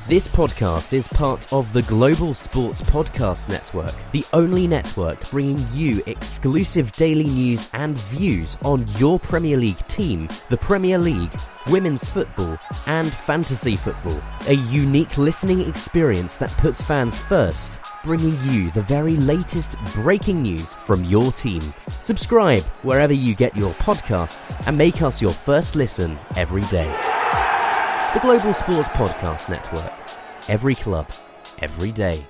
This podcast is part of the Global Sports Podcast Network, the only network bringing you exclusive daily news and views on your Premier League team, the Premier League, women's football, and fantasy football. A unique listening experience that puts fans first, bringing you the very latest breaking news from your team. Subscribe wherever you get your podcasts and make us your first listen every day. The Global Sports Podcast Network. Every club, every day.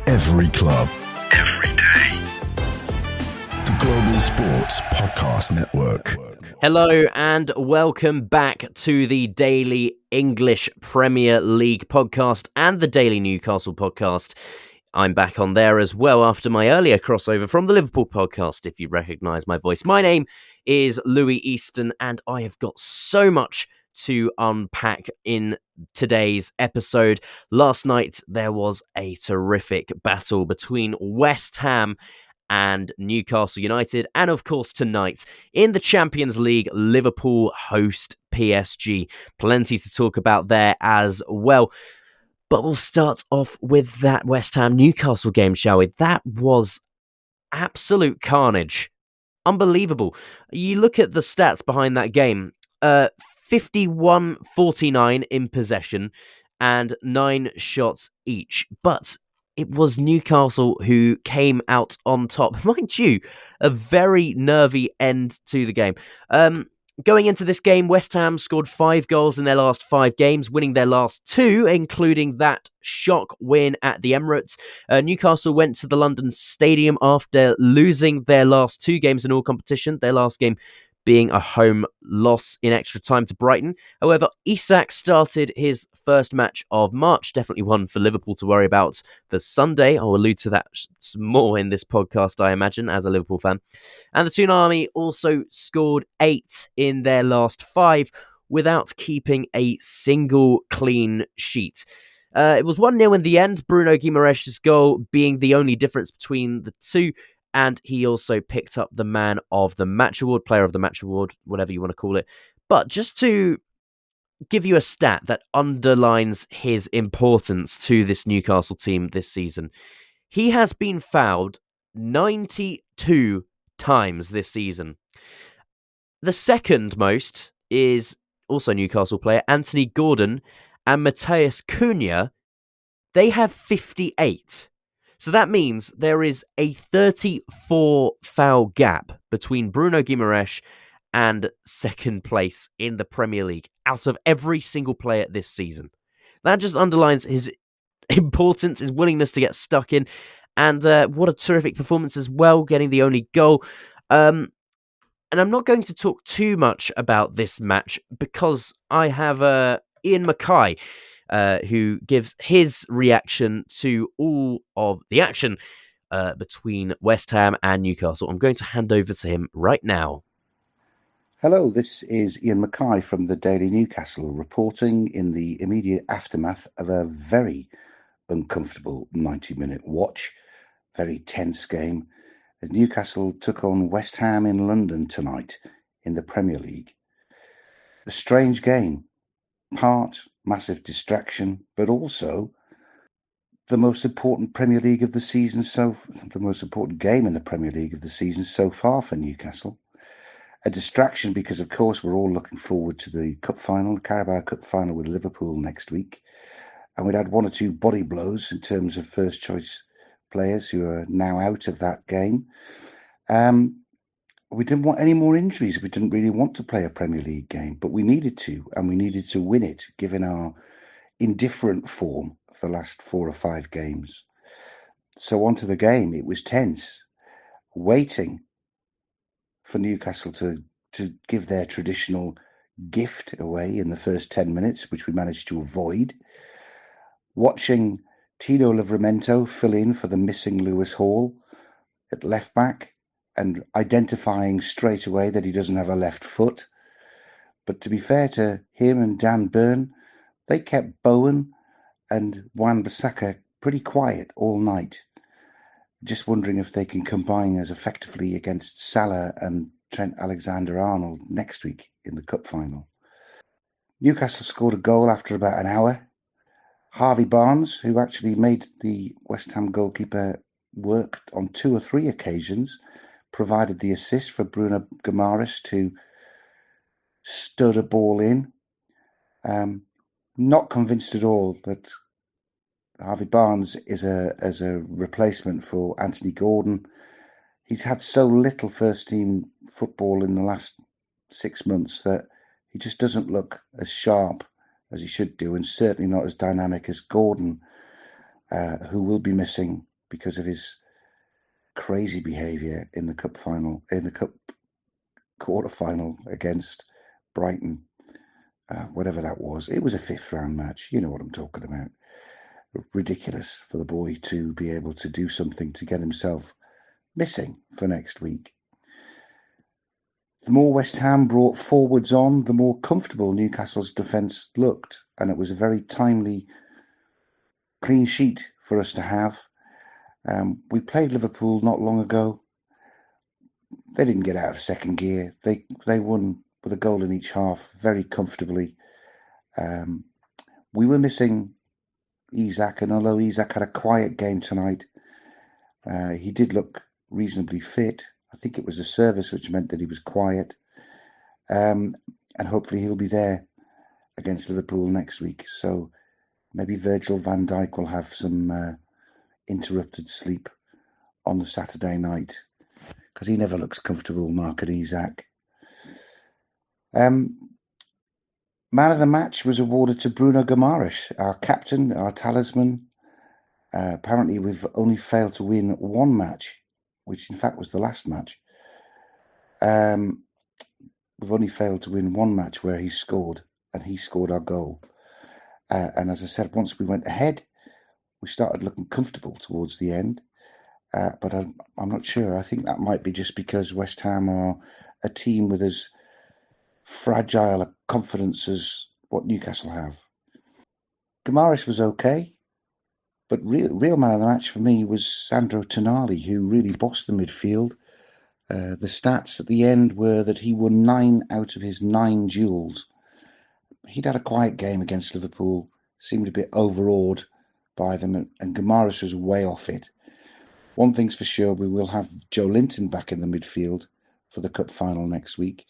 Every club, every day. The Global Sports Podcast Network. Hello and welcome back to the Daily English Premier League podcast and the Daily Newcastle podcast. I'm back on there as well after my earlier crossover from the Liverpool podcast, if you recognise my voice. My name is Louie Easton and I have got so much to unpack in today's episode. Last night there was a terrific battle between West Ham and Newcastle United, and of course tonight in the Champions League, Liverpool host PSG. Plenty to talk about there as well. But we'll start off with that West Ham Newcastle game, shall we? That was absolute carnage. Unbelievable. You look at the stats behind that game. 51-49 in possession and 9 shots each. But it was Newcastle who came out on top. Mind you, a very nervy end to the game. Going into this game, West Ham scored 5 goals in their last 5 games, winning their last 2, including that shock win at the Emirates. Newcastle went to the London Stadium after losing their last 2 games in all competition, their last game being a home loss in extra time to Brighton. However, Isak started his first match of March, definitely one for Liverpool to worry about for Sunday. I'll allude to that more in this podcast, I imagine, as a Liverpool fan. And the Toon Army also scored 8 in their last 5 without keeping a single clean sheet. It was 1-0 in the end, Bruno Guimaraes' goal being the only difference between the two. And he also picked up the Man of the Match award, Player of the Match award, whatever you want to call it. But just to give you a stat that underlines his importance to this Newcastle team this season, he has been fouled 92 times this season. The second most is also Newcastle player Anthony Gordon and Matheus Cunha. They have 58. So that means there is a 34 foul gap between Bruno Guimaraes and second place in the Premier League out of every single player this season. That just underlines his importance, his willingness to get stuck in, and what a terrific performance as well, getting the only goal. And I'm not going to talk too much about this match because I have Iain Mackay, who gives his reaction to all of the action between West Ham and Newcastle. I'm going to hand over to him right now. Hello, this is Iain Mackay from the Daily Newcastle, reporting in the immediate aftermath of a very uncomfortable 90-minute watch. Very tense game as Newcastle took on West Ham in London tonight in the Premier League. A strange game. Part massive distraction, but also the most important Premier League of the season, the most important game in the Premier League of the season so far for Newcastle. A distraction because, of course, we're all looking forward to the cup final, the Carabao Cup final with Liverpool next week, and we'd had 1 or 2 body blows in terms of first choice players who are now out of that game. We didn't want any more injuries. We didn't really want to play a Premier League game, but we needed to, and we needed to win it, given our indifferent form of the last 4 or 5 games. So onto the game. It was tense, waiting for Newcastle to give their traditional gift away in the first 10 minutes, which we managed to avoid. Watching Tino Livramento fill in for the missing Lewis Hall at left back, and identifying straight away that he doesn't have a left foot. But to be fair to him and Dan Burn, they kept Bowen and Wan-Bissaka pretty quiet all night. Just wondering if they can combine as effectively against Salah and Trent Alexander-Arnold next week in the cup final. Newcastle scored a goal after about an hour. Harvey Barnes, who actually made the West Ham goalkeeper work on 2 or 3 occasions, provided the assist for Bruno Guimaraes to stud a ball in. Not convinced at all that Harvey Barnes is a replacement for Anthony Gordon. He's had so little first team football in the last 6 months that he just doesn't look as sharp as he should do, and certainly not as dynamic as Gordon, who will be missing because of his crazy behaviour in the cup quarter final against Brighton, whatever that was. It was a 5th round match. You know what I'm talking about. Ridiculous for the boy to be able to do something to get himself missing for next week. The more West Ham brought forwards on, the more comfortable Newcastle's defence looked, and it was a very timely clean sheet for us to have. We played Liverpool not long ago. They didn't get out of second gear. They won with a goal in each half very comfortably. We were missing Isak, and although Isak had a quiet game tonight, he did look reasonably fit. I think it was the service which meant that he was quiet. And hopefully he'll be there against Liverpool next week. So maybe Virgil van Dijk will have some interrupted sleep on the Saturday night, because he never looks comfortable, Mark and Isak. Man of the match was awarded to Bruno Guimaraes, our captain, our talisman. Apparently we've only failed to win one match, which in fact was the last match. We've only failed to win one match where he scored, and he scored our goal. And as I said, once we went ahead, we started looking comfortable towards the end. But I'm not sure. I think that might be just because West Ham are a team with as fragile a confidence as what Newcastle have. Guimaraes was okay, but real man of the match for me was Sandro Tonali, who really bossed the midfield. The stats at the end were that he won 9 out of his 9 duels. He'd had a quiet game against Liverpool, seemed a bit overawed by them, and Guimaraes was way off it. One thing's for sure, we will have Joe Linton back in the midfield for the cup final next week.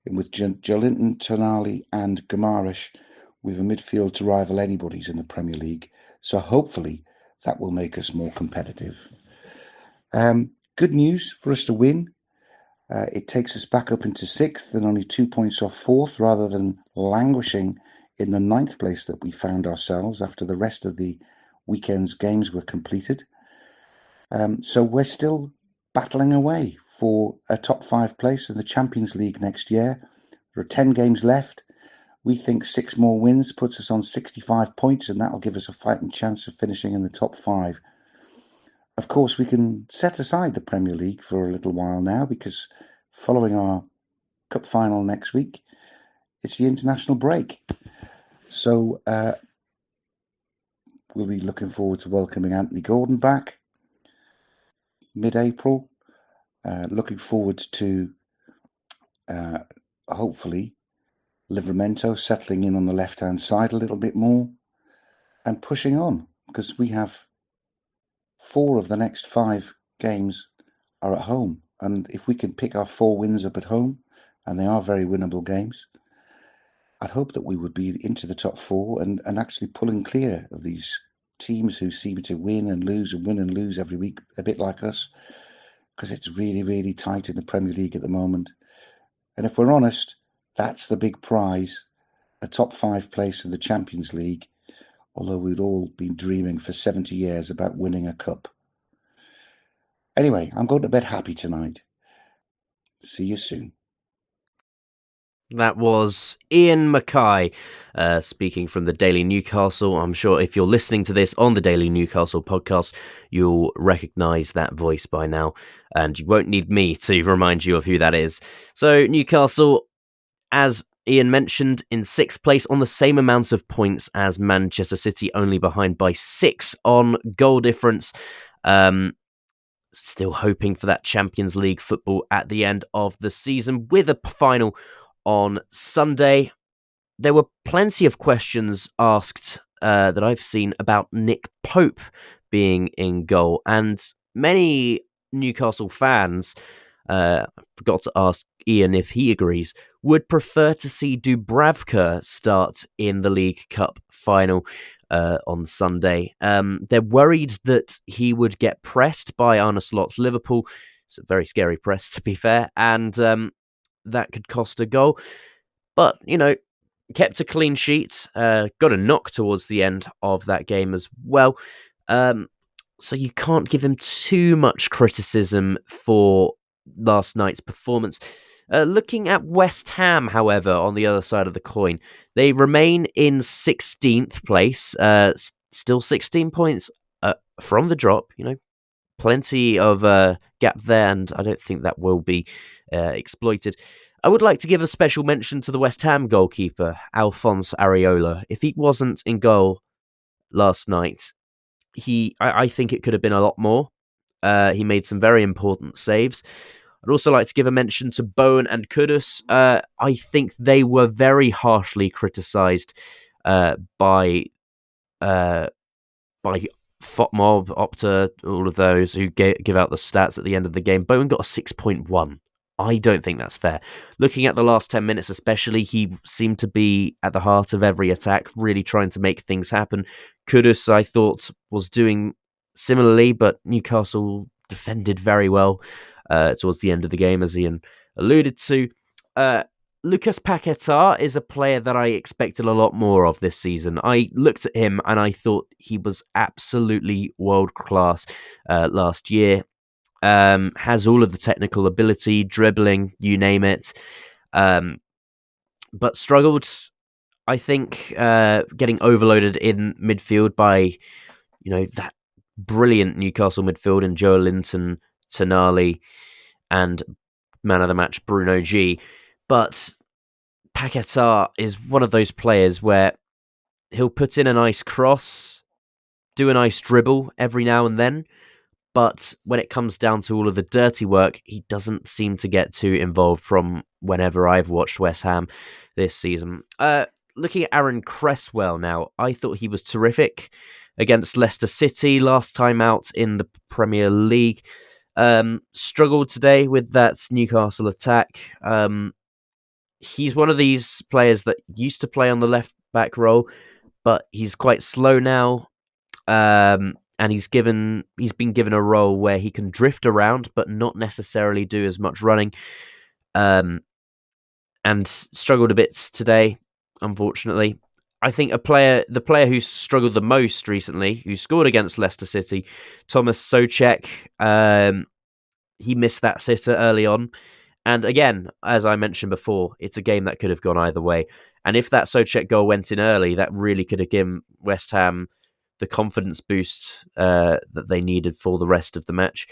And with Joe Linton, Tonali and Guimaraes, we have a midfield to rival anybody's in the Premier League. So hopefully that will make us more competitive. Good news for us to win. It takes us back up into 6th and only 2 points off 4th, rather than languishing in the 9th place that we found ourselves after the rest of the weekend's games were completed. So we're still battling away for a top 5 place in the Champions League next year. There are 10 games left. We think 6 more wins puts us on 65 points, and that'll give us a fighting chance of finishing in the top 5. Of course, we can set aside the Premier League for a little while now, because following our cup final next week, it's the international break. So we'll be looking forward to welcoming Anthony Gordon back mid-April. Looking forward to hopefully Livramento settling in on the left-hand side a little bit more and pushing on, because we have 4 of the next 5 games are at home. And if we can pick our 4 wins up at home, and they are very winnable games, I'd hope that we would be into the top 4 and actually pulling clear of these teams who seem to win and lose every week, a bit like us, because it's really, really tight in the Premier League at the moment. And if we're honest, that's the big prize, a top 5 place in the Champions League, although we'd all been dreaming for 70 years about winning a cup. Anyway, I'm going to bed happy tonight. See you soon. That was Iain Mackay speaking from the Daily Newcastle. I'm sure if you're listening to this on the Daily Newcastle podcast, you'll recognise that voice by now, and you won't need me to remind you of who that is. So Newcastle, as Ian mentioned, in 6th place on the same amount of points as Manchester City, only behind by 6 on goal difference. Still hoping for that Champions League football at the end of the season, with a final on Sunday. there were plenty of questions asked that I've seen about Nick Pope being in goal, and many Newcastle fans, I forgot to ask Ian if he agrees, would prefer to see Dubravka start in the League Cup final on Sunday. They're worried that he would get pressed by Arne Slot's Liverpool. It's a very scary press, to be fair, and that could cost a goal. But, kept a clean sheet, got a knock towards the end of that game as well. So you can't give him too much criticism for last night's performance. Looking at West Ham, however, on the other side of the coin, they remain in 16th place, still 16 points from the drop, plenty of gap there, and I don't think that will be exploited. I would like to give a special mention to the West Ham goalkeeper, Alphonse Areola. If he wasn't in goal last night, I think it could have been a lot more. He made some very important saves. I'd also like to give a mention to Bowen and Kudus. I think they were very harshly criticised by FOTMob, Opta, all of those who give out the stats at the end of the game. Bowen got a 6.1. I don't think that's fair. Looking at the last 10 minutes especially, he seemed to be at the heart of every attack, really trying to make things happen. Kudus, I thought, was doing similarly, but Newcastle defended very well towards the end of the game, as Ian alluded to. Lucas Paquetá is a player that I expected a lot more of this season. I looked at him and I thought he was absolutely world-class last year. Has all of the technical ability, dribbling, you name it. But struggled, I think, getting overloaded in midfield by, that brilliant Newcastle midfield in Joe Linton, Tonali, and man of the match, Bruno G. But Paquetá is one of those players where he'll put in a nice cross, do a nice dribble every now and then, but when it comes down to all of the dirty work, he doesn't seem to get too involved from whenever I've watched West Ham this season. Looking at Aaron Cresswell now, I thought he was terrific against Leicester City last time out in the Premier League. Struggled today with that Newcastle attack. He's one of these players that used to play on the left back role, but he's quite slow now. And he's been given a role where he can drift around, but not necessarily do as much running. And struggled a bit today, unfortunately. I think the player who struggled the most recently, who scored against Leicester City, Thomas Souček, he missed that sitter early on. And again, as I mentioned before, it's a game that could have gone either way. And if that Souček goal went in early, that really could have given West Ham the confidence boost that they needed for the rest of the match.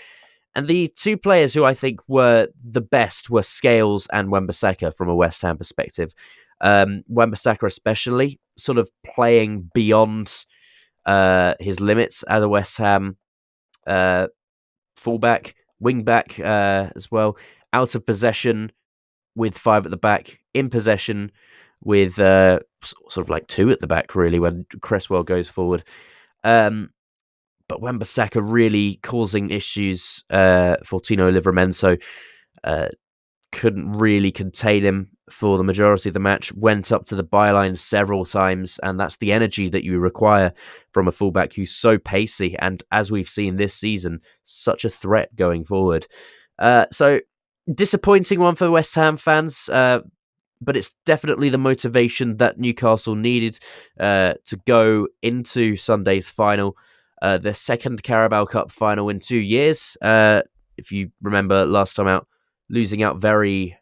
And the two players who I think were the best were Scales and Wan-Bissaka from a West Ham perspective. Wan-Bissaka especially, sort of playing beyond his as a West Ham fullback, wing-back as well. Out of possession with 5 at the back, in possession with sort of like 2 at the back, really, when Cresswell goes forward. But Wan-Bissaka really causing issues for Tino Livramento. Couldn't really contain him for the majority of the match. Went up to the byline several times, and that's the energy that you require from a fullback who's so pacey, and as we've seen this season, such a threat going forward. So disappointing one for West Ham fans, but it's definitely the motivation that Newcastle needed to go into Sunday's final, their second Carabao Cup final in 2 years. If you remember last time out, losing out very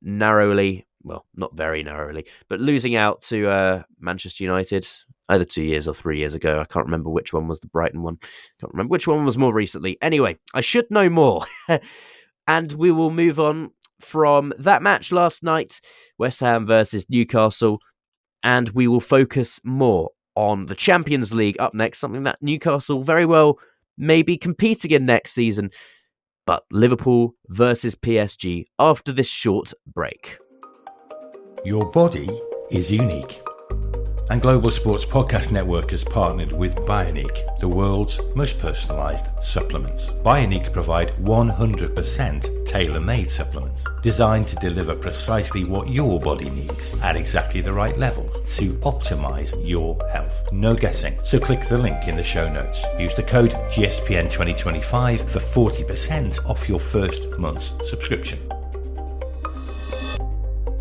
narrowly, well, not very narrowly, but losing out to Manchester United either 2 years or 3 years ago. I can't remember which one was the Brighton one. Can't remember which one was more recently. Anyway, I should know more. And we will move on from that match last night, West Ham versus Newcastle, and we will focus more on the Champions League up next, something that Newcastle very well may be competing in next season, but Liverpool versus PSG after this short break. Your body is unique. And Global Sports Podcast Network has partnered with Bioniq, the world's most personalised supplements. Bioniq provide 100% tailor-made supplements designed to deliver precisely what your body needs at exactly the right levels to optimise your health. No guessing. So click the link in the show notes. Use the code GSPN2025 for 40% off your first month's subscription.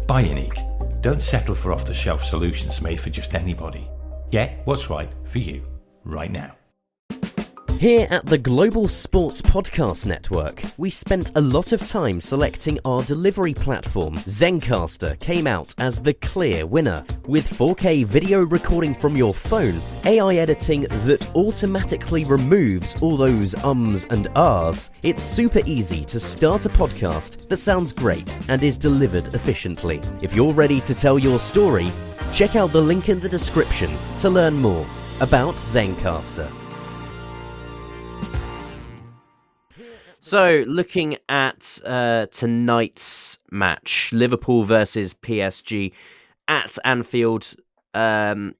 Bioniq. Don't settle for off-the-shelf solutions made for just anybody. Get what's right for you right now. Here at the Global Sports Podcast Network, we spent a lot of time selecting our delivery platform. Zencastr came out as the clear winner, with 4K video recording from your phone, AI editing that automatically removes all those ums and ahs. It's super easy to start a podcast that sounds great and is delivered efficiently. If you're ready to tell your story, check out the link in the description to learn more about Zencastr. So, looking at tonight's match, Liverpool versus PSG at Anfield, a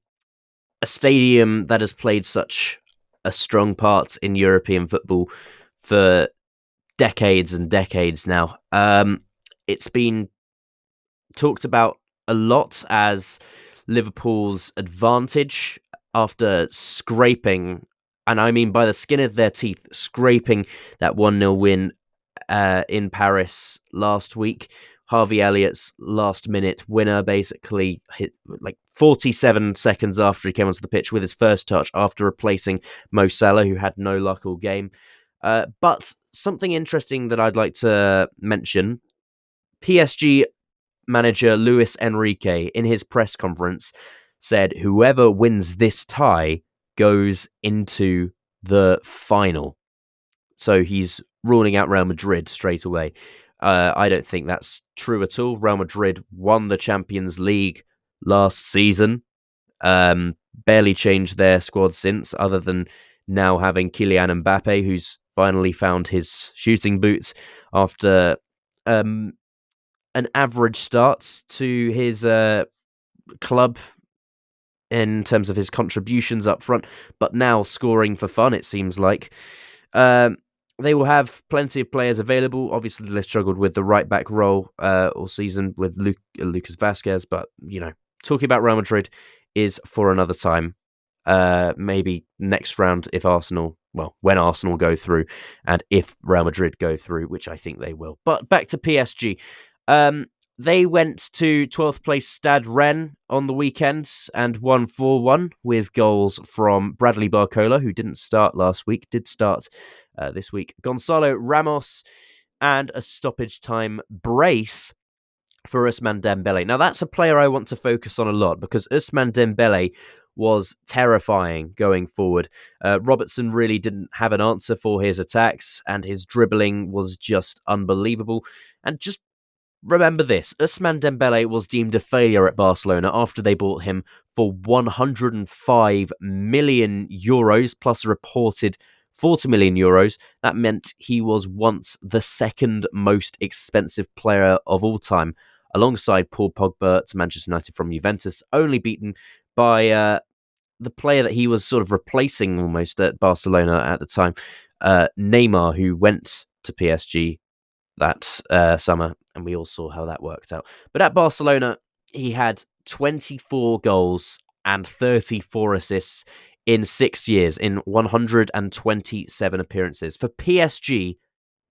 stadium that has played such a strong part in European football for decades and decades now. It's been talked about a lot as Liverpool's advantage after scraping, and I mean by the skin of their teeth, scraping that 1-0 win in Paris last week. Harvey Elliott's last-minute winner basically hit like 47 seconds after he came onto the pitch with his first touch after replacing Mo Salah, who had no luck all game. But something interesting that I'd like to mention, PSG manager Luis Enrique, in his press conference, said whoever wins this tie goes into the final. So he's ruling out Real Madrid straight away. I don't think that's true at all. Real Madrid won the Champions League last season. Barely changed their squad since, other than now having Kylian Mbappe, who's finally found his shooting boots after an average start to his club in terms of his contributions up front, but now scoring for fun, it seems like. They will have plenty of players available. Obviously, they've struggled with the right-back role all season with Lucas Vazquez, but, you know, talking about Real Madrid is for another time. Maybe next round when Arsenal go through, and if Real Madrid go through, which I think they will. But back to PSG. They went to 12th place Stade Rennes on the weekend and won 4-1 with goals from Bradley Barcola, who didn't start last week, did start this week, Gonzalo Ramos, and a stoppage time brace for Ousmane Dembele. Now, that's a player I want to focus on a lot because Ousmane Dembele was terrifying going forward. Robertson really didn't have an answer for his attacks, and his dribbling was just unbelievable. And just remember this, Ousmane Dembele was deemed a failure at Barcelona after they bought him for 105 million euros plus a reported 40 million euros. That meant he was once the second most expensive player of all time, alongside Paul Pogba to Manchester United from Juventus, only beaten by the player that he was sort of replacing almost at Barcelona at the time, Neymar, who went to PSG that summer, and we all saw how that worked out. But at Barcelona, he had 24 goals and 34 assists in 6 years, in 127 appearances. For PSG,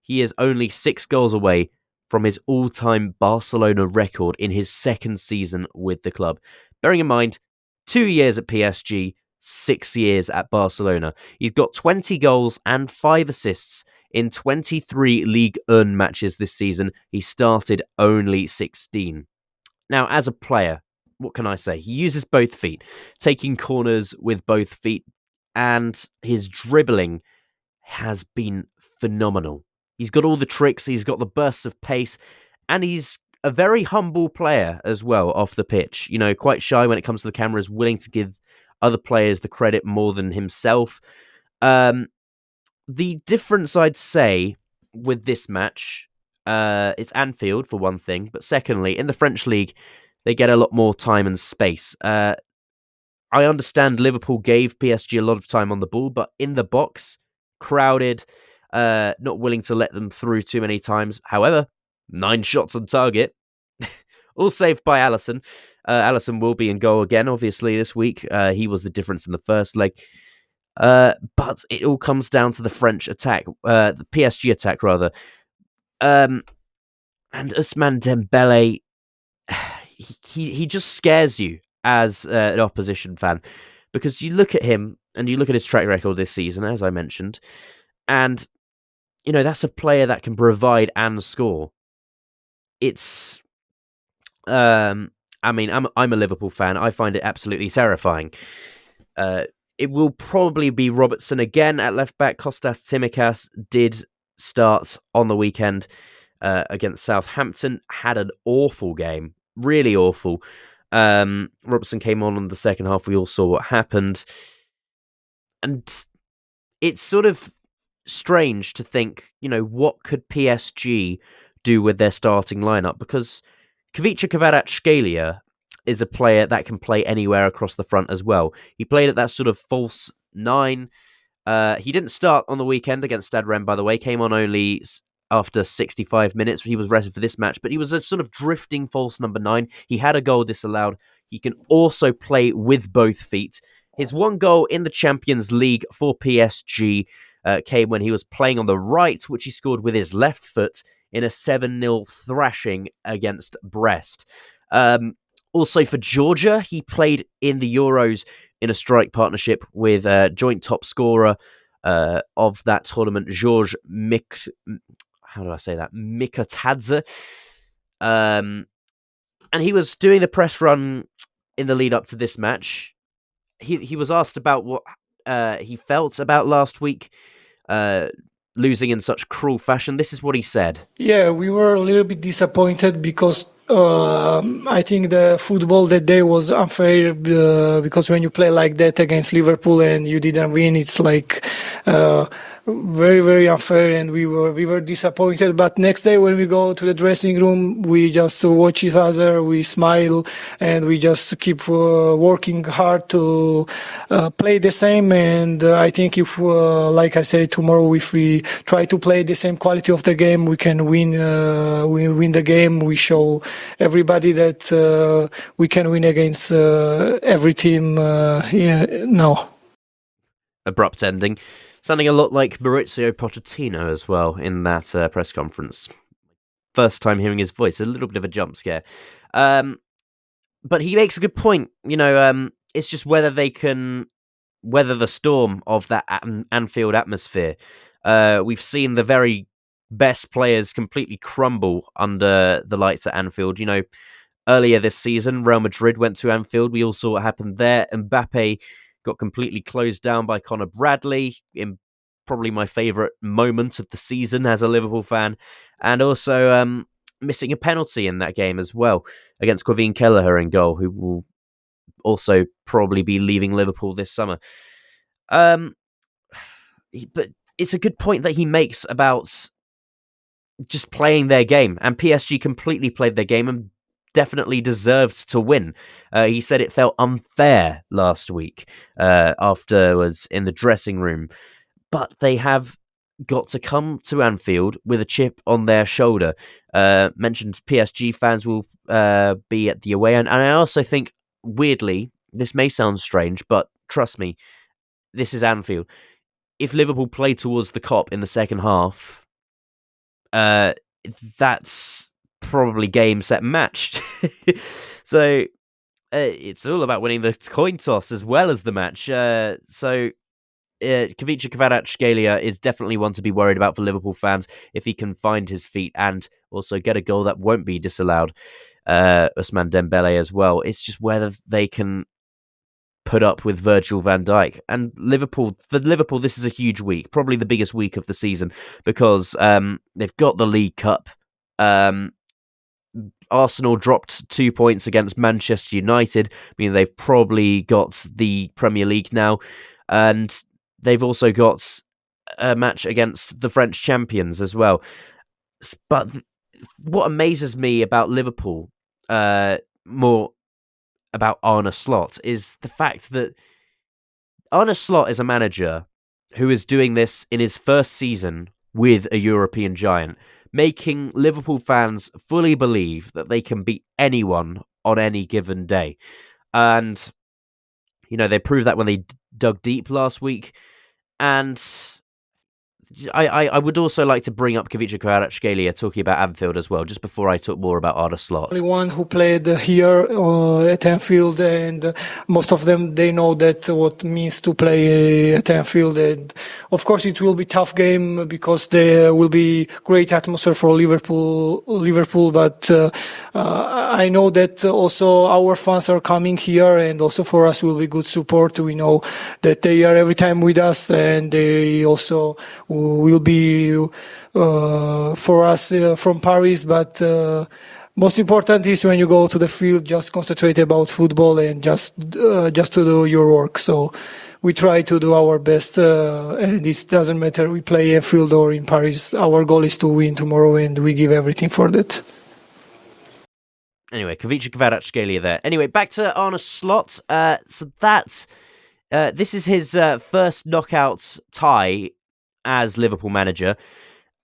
he is only 6 goals away from his all-time Barcelona record in his second season with the club. Bearing in mind, 2 years at PSG, 6 years at Barcelona. He's got 20 goals and 5 assists in 23 Ligue 1 matches this season. He started only 16. Now, as a player, what can I say? He uses both feet, taking corners with both feet, and his dribbling has been phenomenal. He's got all the tricks, he's got the bursts of pace, and he's a very humble player as well off the pitch. You know, quite shy when it comes to the camera, is willing to give other players the credit more than himself. The difference, I'd say, with this match, it's Anfield for one thing, but secondly, in the French league, they get a lot more time and space. I understand Liverpool gave PSG a lot of time on the ball, but in the box, crowded, not willing to let them through too many times. However, 9 shots on target, all saved by Alisson. Alisson will be in goal again, obviously, this week. He was the difference in the first leg. But it all comes down to the French attack, the PSG attack, rather. And Ousmane Dembele, he just scares you as an opposition fan, because you look at him and you look at his track record this season, as I mentioned, and that's a player that can provide and score. It's I'm a Liverpool fan. I find it absolutely terrifying. It will probably be Robertson again at left back. Kostas Tsimikas did start on the weekend against Southampton. Had an awful game, really awful. Robertson came on in the second half. We all saw what happened, and it's sort of strange to think, what could PSG do with their starting lineup, because Kvicha Kvaratskhelia is a player that can play anywhere across the front as well. He played at that sort of false 9. He didn't start on the weekend against Stade Rennes, by the way. Came on only after 65 minutes. He was rested for this match, but he was a sort of drifting false number 9. He had a goal disallowed. He can also play with both feet. His one goal in the Champions League for PSG came when he was playing on the right, which he scored with his left foot in a 7-0 thrashing against Brest. Also for Georgia, he played in the Euros in a strike partnership with joint top scorer of that tournament, George Mikatadze. And he was doing the press run in the lead up to this match. He was asked about what he felt about last week losing in such cruel fashion. This is what he said. Yeah, we were a little bit disappointed because I think the football that day was unfair because when you play like that against Liverpool and you didn't win, it's like very, very unfair, and we were disappointed. But next day when we go to the dressing room, we just watch each other, we smile, and we just keep working hard to play the same. And I think if, like I said, tomorrow if we try to play the same quality of the game, we can win. We win the game. We show everybody that we can win against every team. No. Abrupt ending. Sounding a lot like Maurizio Pochettino as well in that press conference. First time hearing his voice, a little bit of a jump scare. But he makes a good point. It's just whether they can weather the storm of that Anfield atmosphere. We've seen the very best players completely crumble under the lights at Anfield. Earlier this season, Real Madrid went to Anfield. We all saw what happened there. Mbappe got completely closed down by Conor Bradley in probably my favourite moment of the season as a Liverpool fan, and also missing a penalty in that game as well against Kevin Kelleher in goal, who will also probably be leaving Liverpool this summer. But it's a good point that he makes about just playing their game, and PSG completely played their game and definitely deserved to win. He said it felt unfair last week afterwards in the dressing room, but they have got to come to Anfield with a chip on their shoulder. Mentioned PSG fans will be at the away end, and I also think, weirdly, this may sound strange, but trust me, this is Anfield. If Liverpool play towards the Kop in the second half, that's probably game, set, match. So it's all about winning the coin toss as well as the match. So Kvicha Kvaratskhelia is definitely one to be worried about for Liverpool fans if he can find his feet and also get a goal that won't be disallowed. Ousmane Dembele as well. It's just whether they can put up with Virgil van Dijk. And for Liverpool, this is a huge week, probably the biggest week of the season, because they've got the League Cup. Arsenal dropped 2 points against Manchester United, meaning they've probably got the Premier League now, and they've also got a match against the French champions as well. But what amazes me about Liverpool more about Arne Slot is the fact that Arne Slot is a manager who is doing this in his first season with a European giant, making Liverpool fans fully believe that they can beat anyone on any given day. And, they proved that when they dug deep last week. And I would also like to bring up Kavica Kvaratskhelia talking about Anfield as well, just before I talk more about Arne Slot. Only one who played here at Anfield, and most of them, they know that what it means to play at Anfield. And of course, it will be a tough game because there will be great atmosphere for Liverpool. But I know that also our fans are coming here, and also for us will be good support. We know that they are every time with us, and they also will be for us from Paris. But most important is when you go to the field, just concentrate about football and just to do your work. So we try to do our best, and it doesn't matter we play Anfield or in Paris. Our goal is to win tomorrow, and we give everything for that. Anyway, Kavica Kvaratskhelia there. Anyway, back to Arne Slot. This is his first knockout tie as Liverpool manager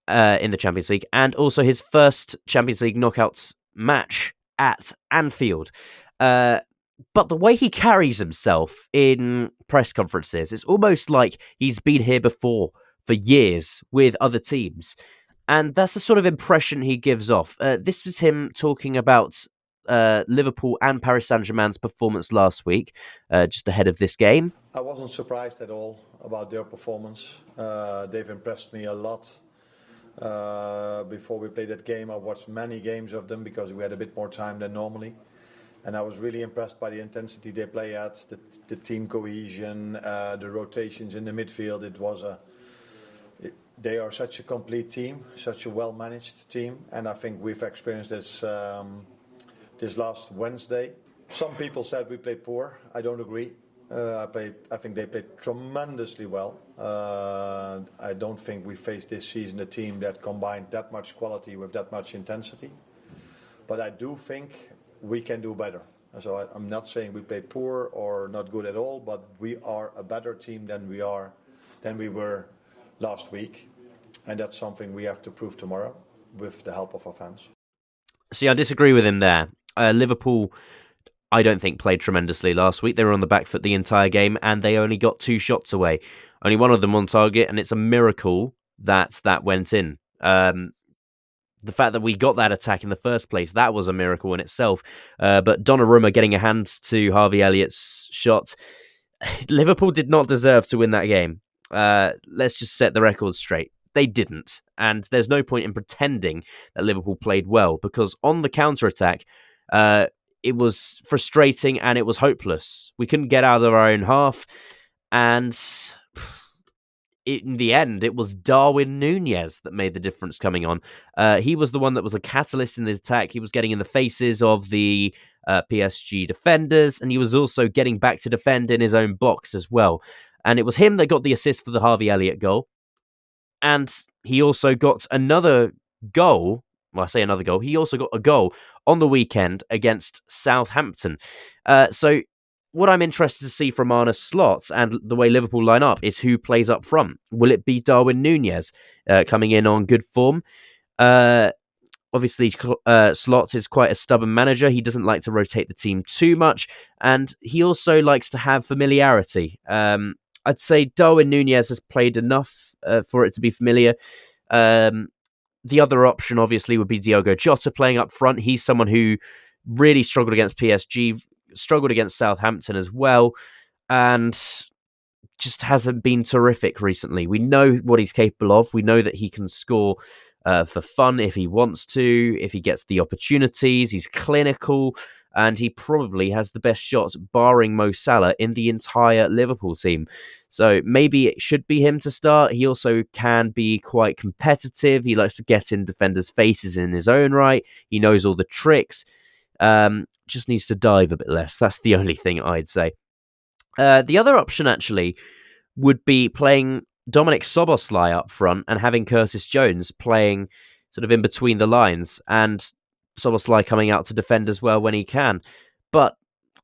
in the Champions League, and also his first Champions League knockouts match at Anfield. But the way he carries himself in press conferences, it's almost like he's been here before for years with other teams. And that's the sort of impression he gives off. This was him talking about Liverpool and Paris Saint-Germain's performance last week, just ahead of this game. I wasn't surprised at all about their performance. They've impressed me a lot. Before we played that game, I watched many games of them because we had a bit more time than normally. And I was really impressed by the intensity they play at, the team cohesion, the rotations in the midfield. They are such a complete team, such a well-managed team. And I think we've experienced this last Wednesday. Some people said we played poor. I don't agree. I think they played tremendously well. I don't think we faced this season a team that combined that much quality with that much intensity. But I do think we can do better. So I'm not saying we played poor or not good at all, but we are a better team than we were last week. And that's something we have to prove tomorrow with the help of our fans. See, I disagree with him there. Liverpool, I don't think, played tremendously last week. They were on the back foot the entire game, and they only got 2 shots away. Only one of them on target, and it's a miracle that went in. The fact that we got that attack in the first place, that was a miracle in itself. But Donnarumma getting a hand to Harvey Elliott's shot, Liverpool did not deserve to win that game. Let's just set the record straight. They didn't, and there's no point in pretending that Liverpool played well, because on the counter-attack, it was frustrating and it was hopeless. We couldn't get out of our own half, and in the end, it was Darwin Núñez that made the difference coming on. He was the one that was a catalyst in the attack. He was getting in the faces of the PSG defenders, and he was also getting back to defend in his own box as well. And it was him that got the assist for the Harvey Elliott goal. And he also got another goal. Well, I say another goal. He also got a goal on the weekend against Southampton. So what I'm interested to see from Arne Slot and the way Liverpool line up is who plays up front. Will it be Darwin Núñez coming in on good form? Obviously, Slot is quite a stubborn manager. He doesn't like to rotate the team too much, and he also likes to have familiarity. I'd say Darwin Núñez has played enough for it to be familiar. The other option, obviously, would be Diogo Jota playing up front. He's someone who really struggled against PSG, struggled against Southampton as well, and just hasn't been terrific recently. We know what he's capable of. We know that he can score for fun if he wants to, if he gets the opportunities. He's clinical, and he probably has the best shots, barring Mo Salah, in the entire Liverpool team. So maybe it should be him to start. He also can be quite competitive. He likes to get in defenders' faces in his own right. He knows all the tricks. Just needs to dive a bit less. That's the only thing I'd say. The other option, actually, would be playing Dominic Szoboszlai up front and having Curtis Jones playing sort of in between the lines. And Szoboszlai coming out to defend as well when he can. But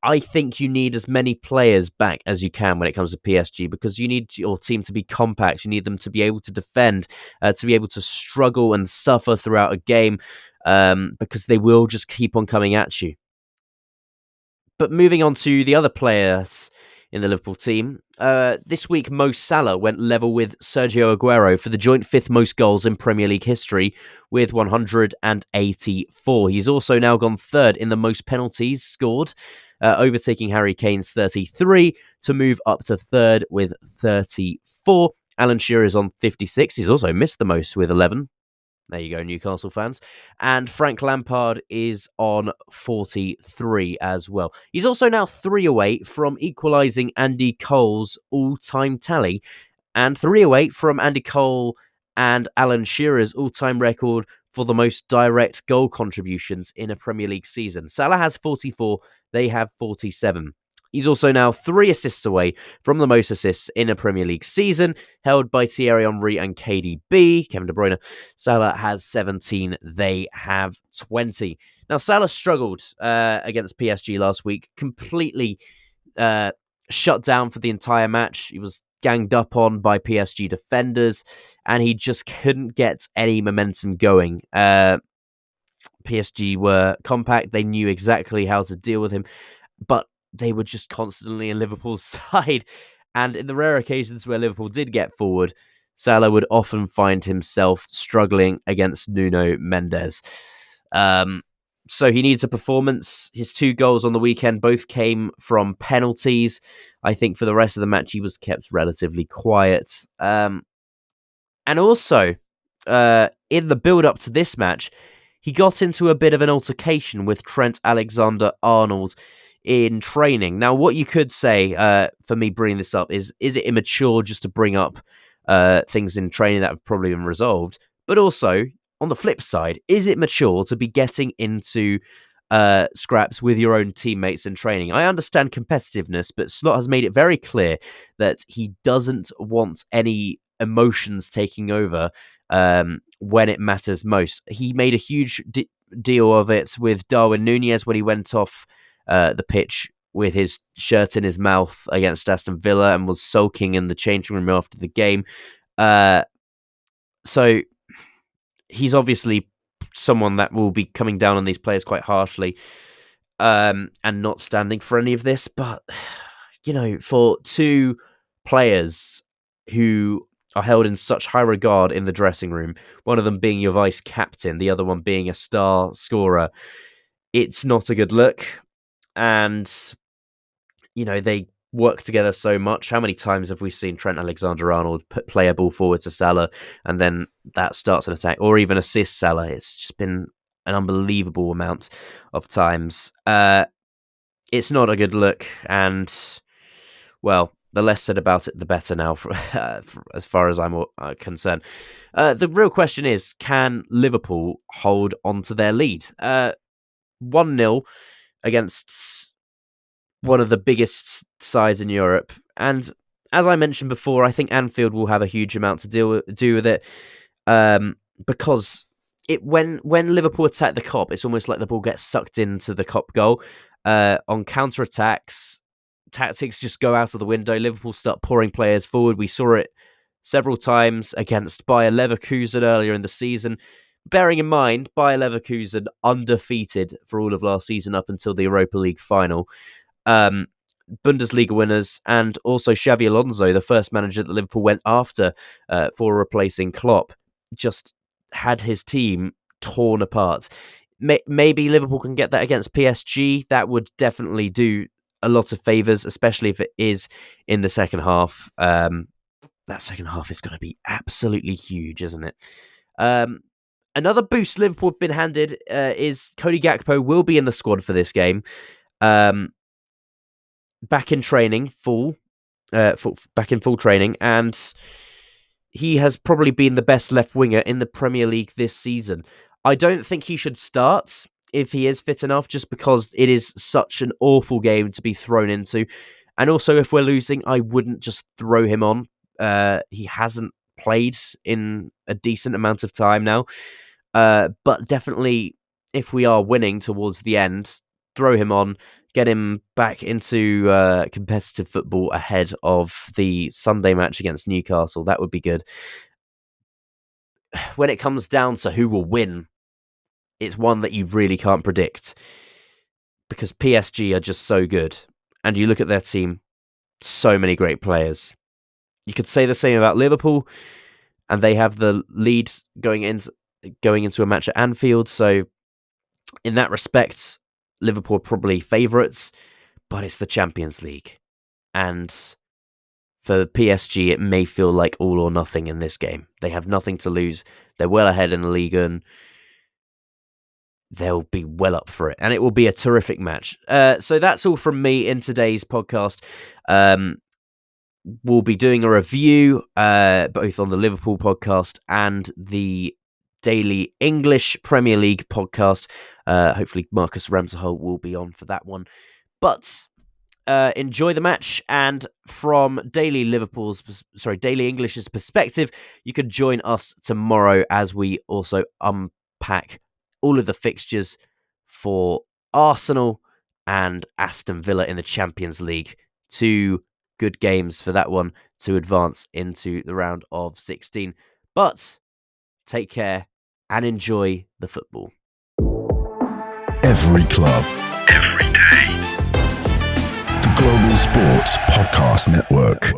I think you need as many players back as you can when it comes to PSG, because you need your team to be compact. You need them to be able to defend, to be able to struggle and suffer throughout a game, because they will just keep on coming at you. But moving on to the other players in the Liverpool team, this week Mo Salah went level with Sergio Aguero for the joint 5th most goals in Premier League history with 184. He's also now gone 3rd in the most penalties scored, overtaking Harry Kane's 33 to move up to 3rd with 34. Alan Shearer is on 56. He's also missed the most with 11. There you go, Newcastle fans. And Frank Lampard is on 43 as well. He's also now 3 away from equalising Andy Cole's all-time tally, and 3 away from Andy Cole and Alan Shearer's all-time record for the most direct goal contributions in a Premier League season. Salah has 44, they have 47. He's also now 3 assists away from the most assists in a Premier League season, held by Thierry Henry and KDB, Kevin De Bruyne. Salah has 17, they have 20. Now, Salah struggled against PSG last week, completely shut down for the entire match. He was ganged up on by PSG defenders, and he just couldn't get any momentum going. PSG were compact, they knew exactly how to deal with him, but they were just constantly in Liverpool's side. And in the rare occasions where Liverpool did get forward, Salah would often find himself struggling against Nuno Mendes. So he needs a performance. His 2 goals on the weekend both came from penalties. I think for the rest of the match, he was kept relatively quiet. And also, in the build-up to this match, he got into a bit of an altercation with Trent Alexander-Arnold in training. Now, what you could say for me bringing this up is it immature just to bring up things in training that have probably been resolved? But also, on the flip side, is it mature to be getting into scraps with your own teammates in training? I understand competitiveness, but Slot has made it very clear that he doesn't want any emotions taking over when it matters most. He made a huge deal of it with Darwin Núñez when he went off the pitch with his shirt in his mouth against Aston Villa and was sulking in the changing room after the game. So he's obviously someone that will be coming down on these players quite harshly and not standing for any of this. But, you know, for 2 players who are held in such high regard in the dressing room, one of them being your vice captain, the other one being a star scorer, it's not a good look. And, you know, they work together so much. How many times have we seen Trent Alexander-Arnold play a ball forward to Salah and then that starts an attack, or even assist Salah? It's just been an unbelievable amount of times. It's not a good look, and, well, the less said about it, the better now, as far as I'm concerned. The real question is, can Liverpool hold on to their lead? 1-0 against one of the biggest sides in Europe. And as I mentioned before, I think Anfield will have a huge amount to do with it, because when Liverpool attack the Kop, it's almost like the ball gets sucked into the Kop goal. On counter-attacks, tactics just go out of the window. Liverpool start pouring players forward. We saw it several times against Bayer Leverkusen earlier in the season. Bearing in mind, Bayer Leverkusen undefeated for all of last season up until the Europa League final. Bundesliga winners, and also Xabi Alonso, the first manager that Liverpool went after for replacing Klopp, just had his team torn apart. Maybe Liverpool can get that against PSG. That would definitely do a lot of favours, especially if it is in the second half. That second half is going to be absolutely huge, isn't it? Another boost Liverpool have been handed is Cody Gakpo will be in the squad for this game. Back in training, back in full training, and he has probably been the best left winger in the Premier League this season. I don't think he should start if he is fit enough, just because it is such an awful game to be thrown into. And also, if we're losing, I wouldn't just throw him on. He hasn't played in a decent amount of time now. But definitely if we are winning towards the end, throw him on, get him back into competitive football ahead of the Sunday match against Newcastle. That would be good. When it comes down to who will win, it's one that you really can't predict because PSG are just so good. And you look at their team, so many great players. You could say the same about Liverpool, and they have the lead going into a match at Anfield. So in that respect, Liverpool are probably favourites, but it's the Champions League. And for PSG, it may feel like all or nothing in this game. They have nothing to lose. They're well ahead in the league, and they'll be well up for it. And it will be a terrific match. So that's all from me in today's podcast. We'll be doing a review both on the Liverpool podcast and the Daily English Premier League podcast. Hopefully Marcus Ramsahol will be on for that one. But enjoy the match, and from Daily English's perspective, you can join us tomorrow as we also unpack all of the fixtures for Arsenal and Aston Villa in the Champions League. 2 good games for that one to advance into the round of 16. But take care and enjoy the football. Every club, every day. The Global Sports Podcast Network.